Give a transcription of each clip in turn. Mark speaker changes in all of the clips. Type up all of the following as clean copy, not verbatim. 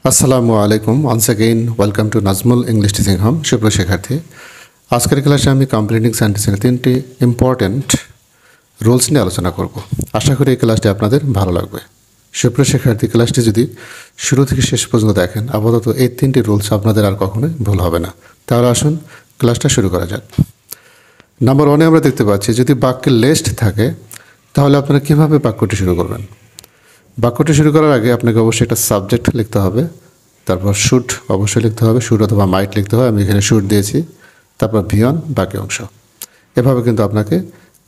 Speaker 1: আসসালামু আলাইকুম once again welcome to Nazmul English teaching home. সুপ্রিয় শিক্ষার্থী, আজকের ক্লাসে আমি কমপ্লিটিং সেন্টেন্সের 3টি ইম্পর্ট্যান্ট রুলস নিয়ে আলোচনা করব। আশা করি এই ক্লাসটি আপনাদের ভালো লাগবে। সুপ্রিয় শিক্ষার্থী, ক্লাসটি যদি শুরু থেকে শেষ পর্যন্ত দেখেন, আপাতত এই 3টি রুলস আপনাদের আর কখনোই ভুল হবে না। তাহলে আসুন ক্লাসটা শুরু করা যাক। নাম্বার 1-এ আমরা দেখতে পাচ্ছি, যদি বাক্যে লেস্ট থাকে তাহলে আপনারা কীভাবে বাক্যটি শুরু করবেন। বাক্যটি শুরু করার আগে আপনাকে অবশ্যই একটা সাবজেক্ট লিখতে হবে, তারপর শুড অবশ্যই লিখতে হবে, শুড অথবা মাইট লিখতে হবে। আমি এখানে শুড দিয়েছি, তারপর ভিয়ন বাকি অংশ। এভাবে কিন্তু আপনাকে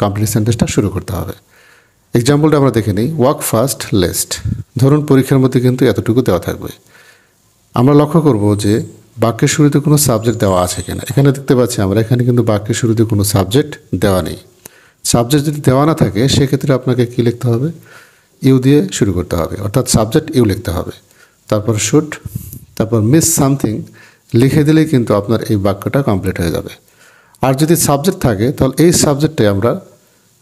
Speaker 1: কমপ্লিট সেন্টেন্সটা শুরু করতে হবে। এক্সাম্পলটা আমরা দেখে নিই। Walk fast least. ধরুন পরীক্ষার মধ্যে কিন্তু এতটুকু দেওয়া থাকবে। আমরা লক্ষ্য করব যে বাক্যের শুরুতে কোনো সাবজেক্ট দেওয়া আছে কিনা। এখানে দেখতে পাচ্ছি আমরা, এখানে কিন্তু বাক্যের শুরুতে কোনো সাবজেক্ট দেওয়া নেই। সাবজেক্ট যদি দেওয়া না থাকে সেক্ষেত্রে আপনাকে কী লিখতে হবে, ইউ দিয়ে শুরু করতে হবে, অর্থাৎ সাবজেক্ট ইউ লিখতে হবে। তারপর শুড, তারপর মিস সামথিং লিখে দিলেই কিন্তু আপনার এই বাক্যটা কমপ্লিট হয়ে যাবে। আর যদি সাবজেক্ট থাকে তাহলে এই সাবজেক্টটাই আমরা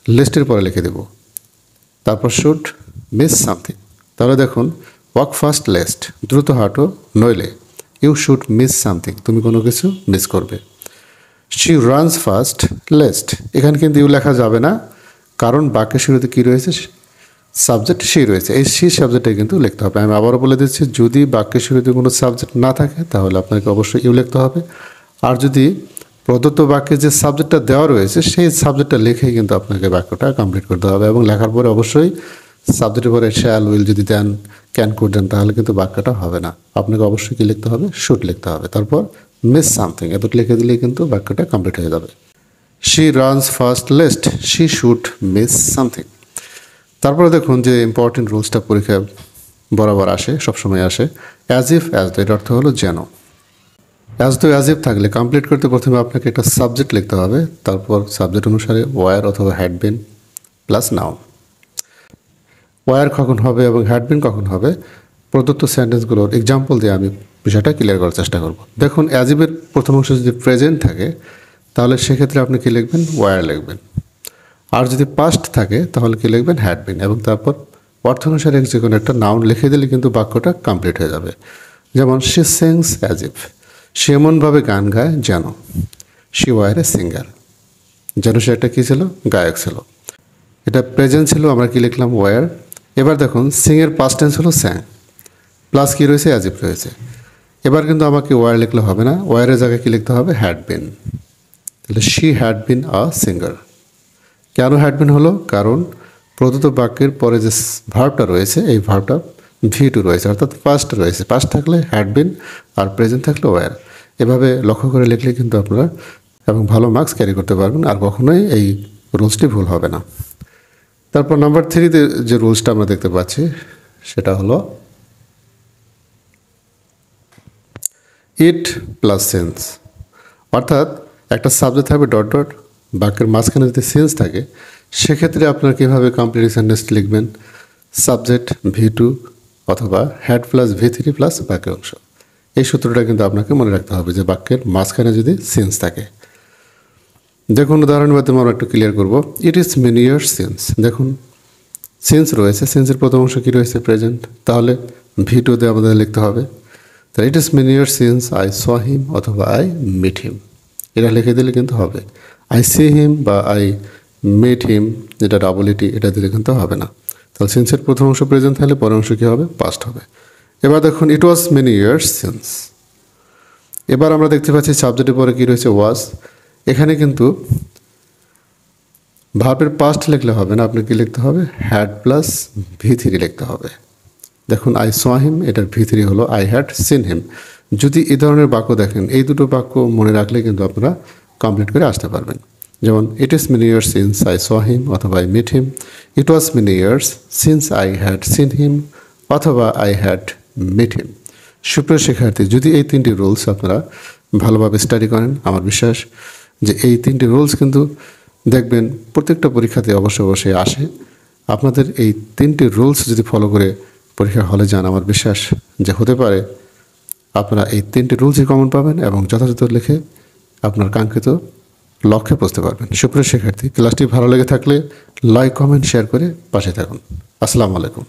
Speaker 1: লিস্টের পরে লিখে দেব। তারপর শুড মিস সামথিং। তাহলে দেখুন, ওয়াক ফাস্ট লেস্ট, দ্রুত হাঁটো নইলে ইউ শুড মিস সামথিং, তুমি কোনো কিছু মিস করবে। শি রানস ফাস্ট লেস্ট, এখানে কিন্তু ইউ লেখা যাবে না, কারণ বাক্যের শুরুতে কী রয়েছে, সাবজেক্ট সি রয়েছে। এই সি সাবজেক্টে কিন্তু লিখতে হবে। আমি আবারও বলে দিচ্ছি, যদি বাক্যের শুরুতে কোনো সাবজেক্ট না থাকে তাহলে আপনাকে অবশ্যই ইউ লিখতে হবে। আর যদি প্রদত্ত বাক্যে যে সাবজেক্টটা দেওয়া রয়েছে সেই সাবজেক্টটা লিখেই কিন্তু আপনাকে বাক্যটা কমপ্লিট করতে হবে। এবং লেখার পরে অবশ্যই সাবজেক্টের পরে শ্যাল উইল যদি দেন, ক্যান কোড দেন, তাহলে কিন্তু বাক্যটা হবে না। আপনাকে অবশ্যই কী লিখতে হবে, শুড লিখতে হবে। তারপর মিস সামথিং, এত লিখে দিলেই কিন্তু বাক্যটা কমপ্লিট হয়ে যাবে। She runs fast least, she should miss something. তারপরে দেখুন যে ইম্পর্টেন্ট রুলসটা পরীক্ষায় বরাবর আসে, সবসময় আসে। অ্যাজ ইফ অ্যাজ দো, এর অর্থ হলো যেন। অ্যাজ দো অ্যাজ ইফ থাকলে কমপ্লিট করতে প্রথমে আপনাকে একটা সাবজেক্ট লিখতে হবে, তারপর সাবজেক্ট অনুসারে ওয়ার অথবা had been plus noun. Were কখন হবে এবং হ্যাড বিন কখন হবে, প্রদত্ত সেন্টেন্সগুলোর এক্সাম্পল দিয়ে আমি বিষয়টা ক্লিয়ার করার চেষ্টা করব। দেখুন, অ্যাজ ইফের প্রথম অংশ যদি প্রেজেন্ট থাকে তাহলে সেক্ষেত্রে আপনি কী লিখবেন, ওয়ার লিখবেন। আর যদি পাস্ট থাকে তাহলে কী লিখবেন, হ্যাড বিন, এবং তারপর অর্থ অনুসারে যে কোনো একটা নাউন লিখে দিলে কিন্তু বাক্যটা কমপ্লিট হয়ে যাবে। যেমন শি সিংস অ্যাজ ইফ, সে এমনভাবে গান গায় যেন। শি ওয়ার এ সিঙ্গার, যেন সে একটা কী ছিল, গায়ক ছিল। এটা প্রেজেন্ট ছিল, আমরা কী লিখলাম, ওয়ার। এবার দেখুন, সিংয়ের পাস্ট টেন্স হলো স্যাং, প্লাস কী রয়েছে, অ্যাজ ইফ রয়েছে। এবার কিন্তু আমাকে ওয়ার লিখলে হবে না, ওয়ারের জায়গায় কী লিখতে হবে, হ্যাড বিন। তাহলে she had been a singer. কেন হ্যাড বিন হলো, কারণ প্রদত্ত বাক্যের পরে যে ভার্বটা রয়েছে এই ভার্বটা ভি2 রয়েছে, অর্থাৎ পাস্ট রয়েছে। পাস্ট থাকলে হ্যাড বিন আর প্রেজেন্ট থাকলে ওয়ার। এভাবে লক্ষ্য করে লিখলে কিন্তু আপনারা এবং ভালো মার্কস ক্যারি করতে পারবেন, আর কখনোই এই রুলসটি ভুল হবে না। তারপর নাম্বার 3-তে যে রুলসটা আমরা দেখতে পাচ্ছি সেটা হলো ইট প্লাস সেন্স, অর্থাৎ একটা সাবজেক্ট থাকবে ডট ডট, বাক্যের মাঝখানে যদি সেন্স থাকে সেক্ষেত্রে আপনারা কীভাবে কমপ্লিট সেন্টেন্স লিখবেন, সাবজেক্ট ভি2 অথবা হ্যাড প্লাস ভি3 প্লাস বাক্যের অংশ। এই সূত্রটা কিন্তু আপনাকে মনে রাখতে হবে যে বাক্যের মাঝখানে যদি সেন্স থাকে। দেখুন, উদাহরণের মাধ্যমে আমরা একটু ক্লিয়ার করব। ইট ইজ মেনি ইয়ার্স সিন্স, দেখুন সেন্স রয়েছে, সেন্সের প্রথম অংশ কী রয়েছে, প্রেজেন্ট, তাহলে ভি2 দিয়ে আমাদের লিখতে হবে। তাহলে it is many years since I saw him অথবা আই মিট হিম, এটা লিখে দিলে কিন্তু হবে। আই সি হিম বা আই মেট হিম, যেটা ডাবল ইটি, এটা দিলে কিন্তু হবে না। তাহলে সিন্সের প্রথম অংশ প্রেজেন্ট থাকলে পরের অংশ কী হবে, পাস্ট হবে। এবার দেখুন, ইট ওয়াজ মেনি ইয়ার্স সিন্স। এবার আমরা দেখতে পাচ্ছি সাবজেক্টের পরে কী রয়েছে, ওয়াজ। এখানে কিন্তু ভার্বের পাস্ট লিখলে হবে না, আপনাকে কী লিখতে হবে, হ্যাড প্লাস ভি3 লিখতে হবে। দেখুন, আই স হিম, এটার ভি3 হলো আই হ্যাড সিন হিম। যদি এই ধরনের বাক্য দেখেন, এই দুটো বাক্য মনে রাখলে কিন্তু আপনারা কমপ্লিট করে আসতে পারবেন। যেমন it is many years since I saw him অথবা I meet him, it was many years since I had seen him অথবা আই হ্যাড মিট হিম। সুপ্রিয় শিক্ষার্থী, যদি এই 3টি রুলস আপনারা ভালোভাবে স্টাডি করেন, আমার বিশ্বাস যে এই 3টি রুলস কিন্তু দেখবেন প্রত্যেকটা পরীক্ষাতে অবশ্যই আসে। আপনাদের এই 3টি রুলস যদি ফলো করে পরীক্ষা হলে যান, আমার বিশ্বাস যে হতে পারে আপনারা এই 3টি রুলসই কমন পাবেন এবং যথাযথ লিখে আপনার কাঙ্ক্ষিত লক্ষ্যে পৌঁছতে পারবেন। সুপ্রিয় শিক্ষার্থী, ক্লাসটি ভালো লেগে থাকলে লাইক, কমেন্ট, শেয়ার করে পাশে থাকুন। আসসালামু আলাইকুম।